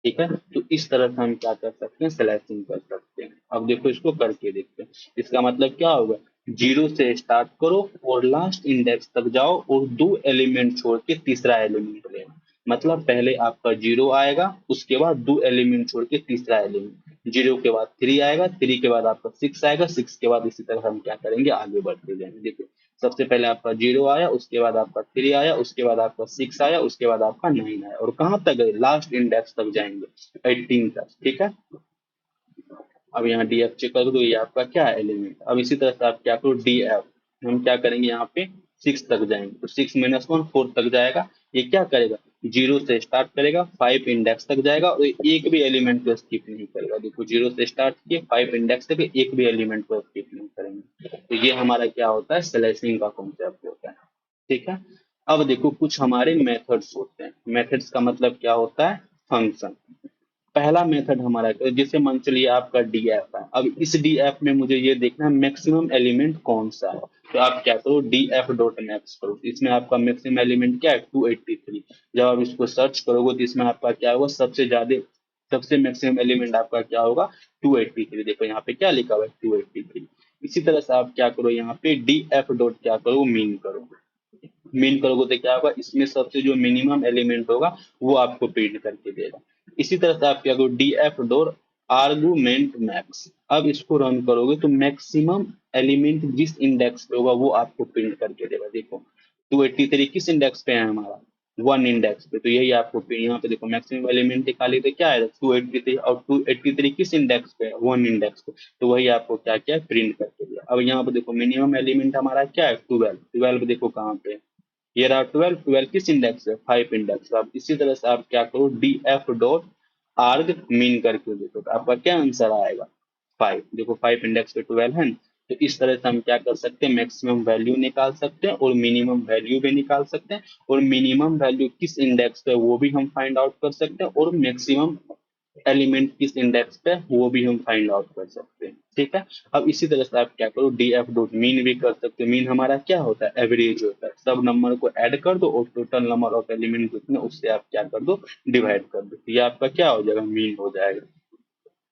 ठीक है, तो इस तरह से हम क्या कर सकते हैं, सिलेक्शन कर सकते हैं। अब देखो इसको करके देखते हैं, इसका मतलब क्या होगा, 0 से स्टार्ट करो और लास्ट इंडेक्स तक जाओ और 2 एलिमेंट छोड़ के तीसरा एलिमेंट लेना। मतलब पहले आपका 0 आएगा, उसके बाद 2 एलिमेंट छोड़ के तीसरा एलिमेंट, 0 के बाद 3 आएगा, 3 के बाद आपका 6 आएगा, 6 के बाद इसी तरह हम क्या करेंगे, आगे बढ़ते जाएंगे। देखो सबसे पहले आपका 0 आया, उसके बाद आपका 3 आया, उसके बाद आपका 6 आया, उसके बाद आपका 9 आया, और कहाँ तक गए, लास्ट इंडेक्स तक जाएंगे, 18 तक। ठीक है, अब यहाँ डी एफ चेक कर दो, ये आपका क्या है, एलिमेंट। अब इसी तरह से आप क्या करो, डी एफ हम क्या करेंगे, यहाँ पे 6 तक जाएंगे, तो 6 - 1 4 तक जाएगा। ये क्या करेगा, 0 से स्टार्ट करेगा, 5 इंडेक्स तक जाएगा और एक भी एलिमेंट को स्किप नहीं करेगा। देखो 0 से स्टार्ट किए, 5 इंडेक्स तक, एक भी एलिमेंट को स्किप नहीं करेंगे। तो ये हमारा क्या होता है, स्लैशिंग का कॉन्सेप्ट होता है। ठीक है, अब देखो कुछ हमारे मेथड्स होते हैं। मेथड्स का मतलब क्या होता है, फंक्शन। पहला मेथड हमारा जैसे मान चलिए आपका डीएफ है, अब इस डीएफ में मुझे ये देखना है मैक्सिमम एलिमेंट कौन सा है। तो आप क्या करो, डीएफ डॉट मैक्स करो, इसमें आपका मैक्सिमम एलिमेंट क्या है, 283। जब आप इसको सर्च करोगे तो इसमें आपका क्या होगा, सबसे ज्यादा सबसे मैक्सिमम एलिमेंट आपका क्या होगा, 283। देखो यहाँ पे क्या लिखा हुआ है, 283। इसी तरह से आप क्या करो, यहाँ पे डीएफ डॉट क्या करो, मीन करो। मीन करोगे तो क्या होगा, इसमें सबसे जो मिनिमम एलिमेंट होगा वो आपको प्रिंट करके देगा। इसी तरह से आप क्या करो, D F door argument max. अब इसको रन करोगे तो मैक्सिमम एलिमेंट जिस इंडेक्स पे होगा वो आपको प्रिंट करके देगा। देखो 283 किस इंडेक्स पे है हमारा, 1 इंडेक्स पे, तो यही आपको यहाँ पे देखो मैक्सिमम एलिमेंट निकाली तो क्या है, 283, और 283 किस इंडेक्स पे है, 1 इंडेक्स पे, तो वही आपको क्या क्या प्रिंट करके दिया। अब यहाँ पे देखो मिनिमम एलिमेंट हमारा क्या है, 12। 12 देखो कहाँ पे है, ये रहा 12। 12 किस इंडेक्स है, 5 इंडेक्स। अब इसी तरह से आप क्या करो, डी एफ डॉट आर्ग मीन करके देखो तो आपका क्या आंसर आएगा, 5। देखो 5 इंडेक्स पे 12 है। तो इस तरह से हम क्या कर सकते हैं, मैक्सिमम वैल्यू निकाल सकते हैं और मिनिमम वैल्यू भी निकाल सकते हैं, और मिनिमम वैल्यू किस इंडेक्स पे वो भी हम फाइंड आउट कर सकते हैं, और मैक्सिमम एलिमेंट किस इंडेक्स पे है, वो भी हम फाइंड आउट कर सकते हैं। ठीक है, अब इसी तरह से आप क्या करो, डी एफ डॉट मीन भी कर सकते हो। मीन हमारा क्या होता है, एवरेज होता है। सब नंबर को ऐड कर दो और टोटल नंबर ऑफ एलिमेंट जितने उससे आप क्या कर दो, डिवाइड कर दो, तो ये आपका क्या हो जाएगा, मीन हो जाएगा।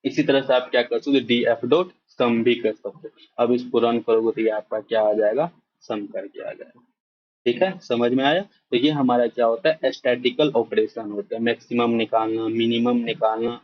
इसी तरह से आप क्या कर सकते हो, डी एफ डॉट सम भी कर सकते हो। अब इसको रन करोगे तो ये आपका क्या आ जाएगा, सम करके आ जाएगा। ठीक है, समझ में आया। तो ये हमारा क्या होता है, स्टैटिकल ऑपरेशन होता है। मैक्सिमम निकालना, मिनिमम निकालना,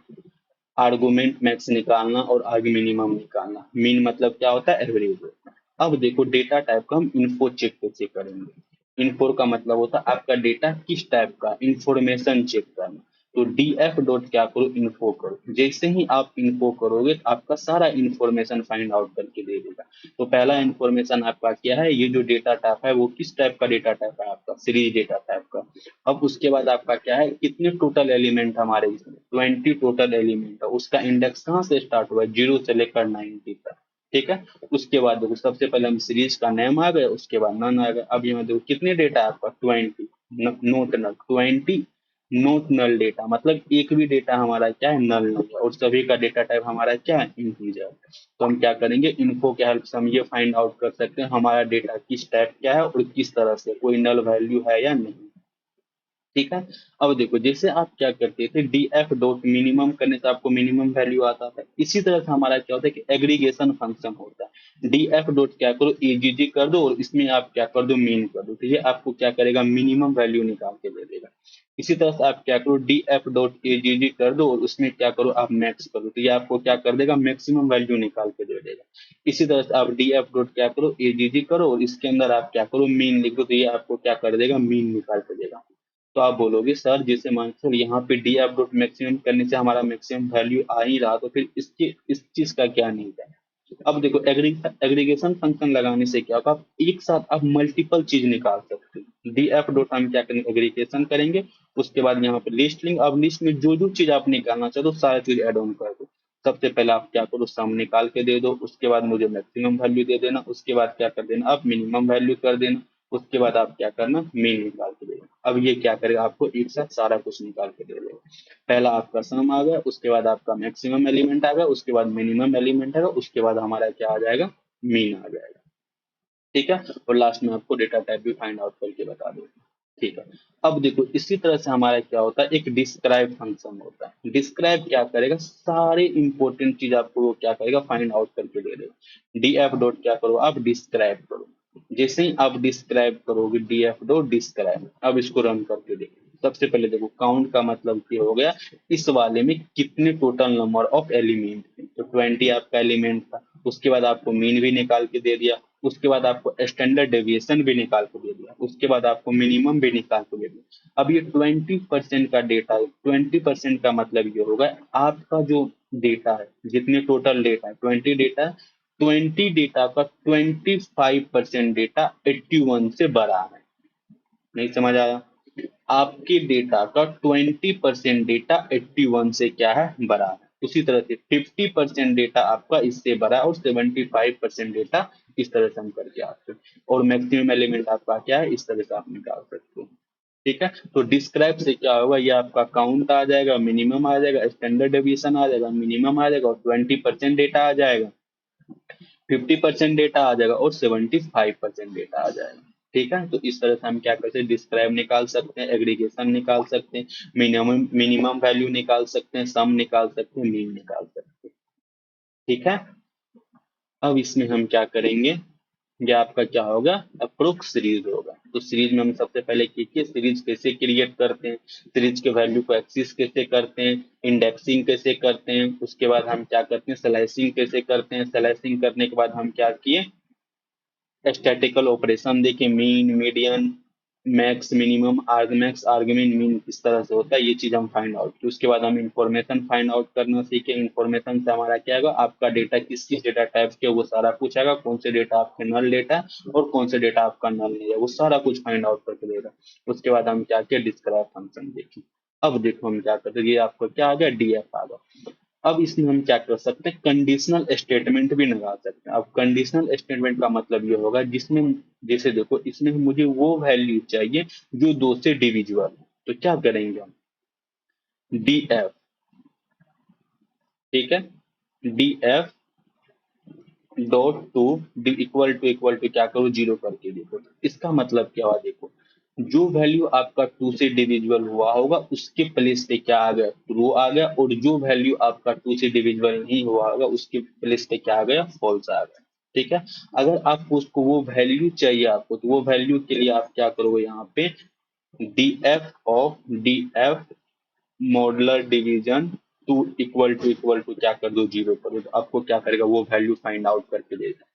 आर्गुमेंट मैक्स निकालना और आर्ग मिनिमम निकालना। मीन मतलब क्या होता है, एवरेज होता है। अब देखो डेटा टाइप का हम इन्फो चेक कैसे करेंगे। इन्फो का मतलब होता है आपका डेटा किस टाइप का, इंफॉर्मेशन चेक करना। तो डी एफ डॉट क्या करो, इन्फो करो। जैसे ही आप इन्फो करोगे तो आपका सारा इंफॉर्मेशन फाइंड आउट करके दे देगा। तो पहला इंफॉर्मेशन आपका क्या है, ये जो डेटा टाइप है वो किस टाइप का डेटा टाइप है, आपका सीरीज डेटा टाइप का। अब उसके बाद आपका क्या है, कितने टोटल एलिमेंट हमारे इसमें, 20 टोटल एलिमेंट है। उसका इंडेक्स कहाँ से स्टार्ट हुआ है, 0 से लेकर 90 तक। ठीक है, उसके बाद देखो सबसे पहले हम सीरीज का नेम आ गए, उसके बाद नन आ गए। अब यहाँ देखो कितने डेटा है आपका, 20। नोट नल 20, नोट नल डेटा मतलब एक भी डेटा हमारा क्या है, नल नहीं है। और सभी का डेटा टाइप हमारा क्या है, इंटीजर। तो हम क्या करेंगे, इन्फो के हेल्प से हम ये फाइंड आउट कर सकते हैं हमारा डेटा किस टाइप क्या है और किस तरह से, कोई नल वैल्यू है या नहीं। ठीक है, अब देखो जैसे आप क्या करते थे, डी एफ डॉट मिनिमम करने से आपको मिनिमम वैल्यू आता था। इसी तरह से हमारा क्या होता है कि एग्रीगेशन फंक्शन होता है। डी एफ डॉट क्या करो, एजीजी कर दो और इसमें आप क्या कर दो, मीन कर दो, तो ये आपको क्या करेगा, मिनिमम वैल्यू निकाल के दे देगा। इसी तरह से आप क्या करो, डी एफ डॉट एजीजी कर दो और उसमें क्या करो, आप मैक्स कर दो, तो ये आपको क्या कर देगा, मैक्सिमम वैल्यू निकाल के दे देगा। इसी तरह से आप डी एफ डॉट क्या करो, एजीजी करो और इसके अंदर आप क्या करो, मीन लिख दो, तो ये आपको क्या कर देगा, मीन निकाल के देगा। तो आप बोलोगे सर जैसे मान सर यहाँ पे डी एफ डॉट मैक्सिमम करने से हमारा मैक्सिमम वैल्यू आ ही रहा, तो फिर इसके इस चीज का क्या नहीं है। अब देखो एग्रीगेशन फंक्शन लगाने से क्या होगा, आप एक साथ आप मल्टीपल चीज निकाल सकते हो। डी एफ डॉट हम क्या करेंगे, एग्रीगेशन करेंगे। उसके बाद यहाँ पे लिस्ट लिंक, अब लिस्ट में जो जो चीज आप निकालना चाहते हो सारा चीज एड ऑन कर दो। सबसे पहले आप क्या करो, सम निकाल के दे दो, उसके बाद मुझे मैक्सिमम वैल्यू दे देना, उसके बाद क्या कर देना, आप मिनिमम वैल्यू कर देना, उसके बाद आप क्या करना, मीन निकाल के देना। अब ये क्या करेगा, आपको एक साथ सारा कुछ निकाल के दे देगा। पहला आपका सम आ गया, उसके बाद आपका मैक्सिमम एलिमेंट आ गया, उसके बाद मिनिमम एलिमेंट आएगा, उसके बाद हमारा क्या आ जाएगा, मीन आ जाएगा। ठीक है, और लास्ट में आपको डेटा टाइप भी फाइंड आउट करके बता देगा। ठीक है, अब देखो इसी तरह से हमारा क्या होता है, एक डिस्क्राइब फंक्शन होता है। डिस्क्राइब क्या करेगा, सारे इंपॉर्टेंट चीज आपको वो क्या करेगा, फाइंड आउट करके दे देगा। डी एफ डॉट क्या करो, आप डिस्क्राइब करो। जैसे ही आप डिस्क्राइब करोगे, डी एफ डॉट डिस्क्राइब, अब इसको रन करके देखो। सबसे पहले देखो काउंट का मतलब ये हो गया, इस वाले में कितने टोटल नंबर ऑफ एलिमेंट थे, तो 20 आपका एलिमेंट था। उसके बाद आपको मीन भी निकाल के दे दिया, उसके बाद आपको स्टैंडर्ड डेविएशन भी निकाल के दे दिया, उसके बाद आपको मिनिमम भी निकाल के दे दिया। अब ये 20% का डेटा है। 20% का मतलब ये होगा आपका जो डेटा है, जितने टोटल डेटा है 20 डेटा है, 20 डेटा का 25% डेटा 81 से बड़ा है। नहीं समझ आया, आपके डेटा का 20% डेटा 81 से क्या है, बड़ा है। उसी तरह से 50% डेटा आपका इससे बड़ा है और 75% डेटा इस तरह से हम करके आते हैं। और मैक्सिमम एलिमेंट आपका क्या है, इस तरह से आप निकाल सकते हो। ठीक है, तो डिस्क्राइब से क्या होगा, ये आपका काउंट आ जाएगा, मिनिमम आ जाएगा, स्टैंडर्ड डेविएशन आ जाएगा, मिनिमम आ जाएगा और 20% डेटा आ जाएगा, 50% डेटा आ जाएगा और 75% डेटा आ जाएगा। ठीक है, तो इस तरह से हम क्या करते हैं, डिस्क्राइब निकाल सकते हैं, एग्रीगेशन निकाल सकते हैं, मिनिमम मिनिमम वैल्यू निकाल सकते हैं, सम निकाल सकते हैं, मीन निकाल सकते हैं। ठीक है, अब इसमें हम क्या करेंगे, ये आपका क्या होगा, अप्रोक्स सीरीज होगा। तो सीरीज में हम सबसे पहले देखिए सीरीज कैसे क्रिएट करते हैं, सीरीज के वैल्यू को एक्सेस कैसे करते हैं, इंडेक्सिंग कैसे करते हैं, उसके बाद हम क्या करते हैं, स्लाइसिंग कैसे करते हैं, स्लाइसिंग करने के बाद हम क्या किए, स्टैटिकल ऑपरेशन देखे, mean median max minimum argmax argmin mean किस तरह से होता है, ये चीज हम फाइंड आउट की। उसके बाद हम इंफॉर्मेशन फाइंड आउट करना सीखे। इंफॉर्मेशन से हमारा क्या होगा, आपका डेटा किस किस डेटा टाइप के, वो सारा पूछेगा, कौन से डेटा आपके नल डेटा है और कौन से डेटा आपका नल नहीं है, वो सारा कुछ फाइंड आउट करके देगा। उसके बाद हम क्या किया, डिस्क्राइब फंक्शन देखें। अब देखो हम क्या करते हैं, ये आपको क्या आ गया, डीएफ आ गया। अब इसमें हम क्या कर सकते हैं, कंडीशनल स्टेटमेंट भी लगा सकते हैं। अब कंडीशनल स्टेटमेंट का मतलब ये होगा जिसमें, जैसे देखो इसमें मुझे वो वैल्यू चाहिए जो 2 से डिविजिबल है, तो क्या करेंगे हम, डी एफ ठीक है, D F dot to D equal to क्या करो, जीरो करके देखो। इसका मतलब क्या हुआ देखो, जो वैल्यू आपका टू से डिविजिबल हुआ होगा उसके प्लेस पे क्या आ गया, ट्रू आ गया, और जो वैल्यू आपका टू से डिविजिबल नहीं हुआ होगा उसके प्लेस पे क्या आ गया, फॉल्स आ गया। ठीक है, अगर आपको उसको वो वैल्यू चाहिए आपको, तो वो वैल्यू के लिए आप क्या करोगे, यहाँ पे D F modular division two equal to क्या कर दो, जीरो कर दो, तो आपको क्या करेगा, वो वैल्यू फाइंड आउट करके देगा।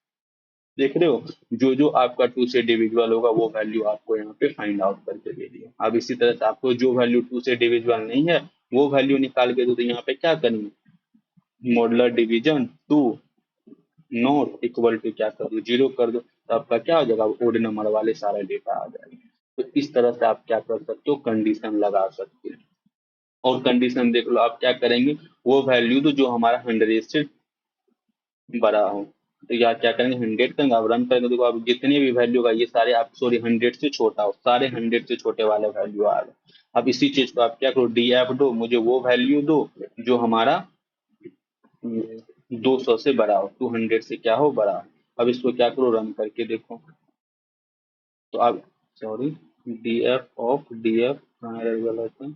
देख रहे हो, जो जो आपका टू से डिविजिबल होगा वो वैल्यू आपको यहाँ पे फाइंड आउट करके दे दिया। अब इसी तरह से आपको जो वैल्यू टू से डिविजिबल नहीं है वो वैल्यू निकाल के दो, तो यहाँ पे क्या करेंगे, modular division two not equal to क्या कर दो, जीरो कर दो, तो आपका क्या हो जाएगा, ओड नंबर वाले सारा डेटा आ जाएगा। तो इस तरह से आप क्या कर सकते हो, कंडीशन लगा सकते हो। और कंडीशन देख लो, आप क्या करेंगे, वो वैल्यू तो जो हमारा 100 से बड़ा हो, तो या क्या करेंगे, 100 करेंगे, आप रन करेंगे, देखो आप जितने भी वैल्यू का ये सारे, आप सॉरी 100 से छोटा हो, सारे 100 से छोटे वाले वैल्यू आ गए। अब इसी चीज को आप क्या करो, डी एफ दो, मुझे वो वैल्यू दो जो हमारा 200 से बड़ा हो, 200 से क्या हो, बड़ा हो। अब इसको क्या करो, रन करके देखो। तो आप, sorry, D F of D F कहाँ रह गलत है,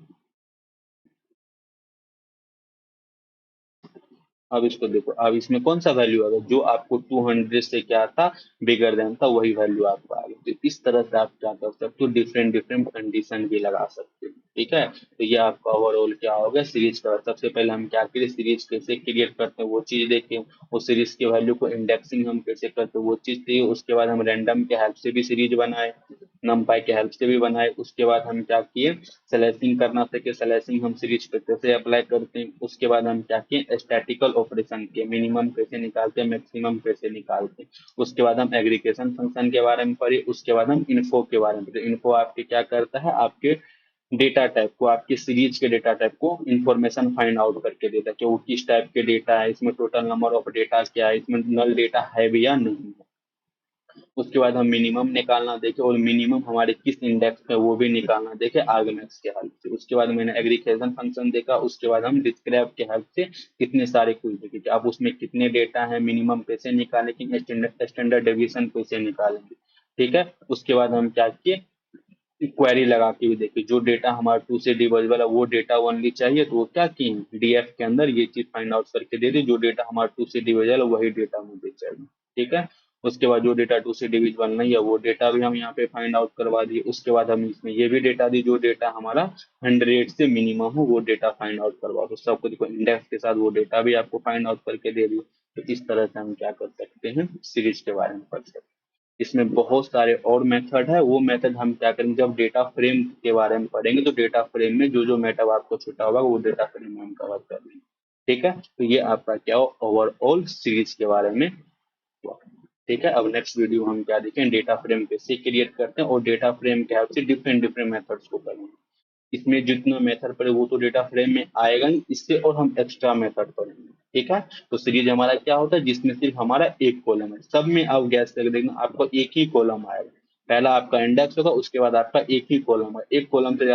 अब इसको देखो, अब इसमें कौन सा वैल्यू आ गया, जो आपको 200 से क्या था, बिगर देन था, वही वैल्यू आपको आ गई। तो इस तरह से आप क्या कर सकते हो, डिफरेंट डिफरेंट कंडीशन भी लगा सकते हो। ठीक है, तो ये आपका ओवरऑल क्या हो गया, सीरीज का। सबसे पहले हम क्या करें, सीरीज कैसे क्रिएट करते हैं वो चीज देखें, उस सीरीज के वैल्यू को इंडेक्सिंग हम कैसे करते हैं वो चीज थी। उसके बाद हम रैंडम के हेल्प से भी सीरीज बनाए, नमपाई के हेल्प से भी बनाए। उसके बाद हम क्या किए, स्लैशिंग करना सीखे, स्लैशिंग हम सीरीज पे कैसे अप्लाई करते हैं। उसके बाद हम क्या किए, स्टैटिकल ऑपरेशन के, मिनिमम कैसे निकालते हैं, मैक्सिमम कैसे निकालते हैं। उसके बाद हम एग्रीगेशन फंक्शन के बारे में पढ़े। उसके बाद हम इन्फो के बारे में पढ़े। इन्फो आपके क्या करता है, आपके डेटा टाइप को, आपके सीरीज के डेटा टाइप को इंफॉर्मेशन फाइंड आउट करके देता है कि वो किस टाइप के डेटा है, इसमें टोटल नंबर ऑफ डेटा क्या है, इसमें नल डेटा है भी या नहीं है। उसके बाद हम मिनिमम निकालना देखे, और मिनिमम हमारे किस इंडेक्स पे वो भी निकालना देखे, आर्गुमेंट्स के हेल्प से। उसके बाद मैंने एग्रीगेशन फंक्शन देखा। उसके बाद हम डिस्क्राइब के हेल्प से कितने सारे क्वेरी देखे कि आप उसमें कितने डेटा है, मिनिमम कैसे निकालेंगे, स्टैंडर्ड डेविएशन कैसे निकालेंगे। ठीक है, उसके बाद हम क्या किए, क्वेरी लगा के भी देखिए, जो डेटा हमारा टू से डिविजिबल है वो डेटा ओनली चाहिए, तो वो क्या किए, डीएफ के अंदर ये चीज फाइंड आउट करके दे दी, जो डेटा हमारा टू से डिविजिबल है वही डेटा मुझे चाहिए। ठीक है, उसके बाद जो डेटा टू से डिविजिबल नहीं है वो डेटा भी हम यहाँ पे फाइंड आउट करवा दिए। उसके बाद हम इसमें ये भी डेटा दी, जो डेटा हमारा 100 से मिनिमम हो वो डेटा फाइंड आउट करवा दो। सब कुछ इंडेक्स के साथ वो डेटा भी आपको फाइंड आउट करके दे दिए। तो इस तरह से हम क्या कर सकते हैं, सीरीज के बारे में पढ़ सकते हैं। इसमें बहुत सारे और मेथड है, वो मेथड हम क्या करेंगे, जब डेटा फ्रेम के बारे में पढ़ेंगे तो डेटा फ्रेम में जो जो मेथड आपको छूटा होगा वो डेटा फ्रेम में हम कवर कर लेंगे। ठीक है, तो ये आपका क्या हो, ओवरऑल सीरीज के बारे में हुआ। ठीक है, अब नेक्स्ट वीडियो हम क्या देखें, डेटा फ्रेम कैसे क्रिएट करते हैं, और डेटा फ्रेम के हेल्प से डिफरेंट डिफरेंट मेथड्स को करेंगे। इसमें जितना मेथड पड़े वो तो डेटा फ्रेम में आएगा ही, इससे और हम एक्स्ट्रा मेथड पढ़ेंगे। ठीक है, तो सीरीज हमारा क्या होता है, जिसमें सिर्फ हमारा एक कॉलम है, सब में आप गैस करके देखना आपको एक ही कॉलम आएगा। पहला आपका इंडेक्स होगा, उसके बाद आपका एक ही कॉलम है, एक कॉलम से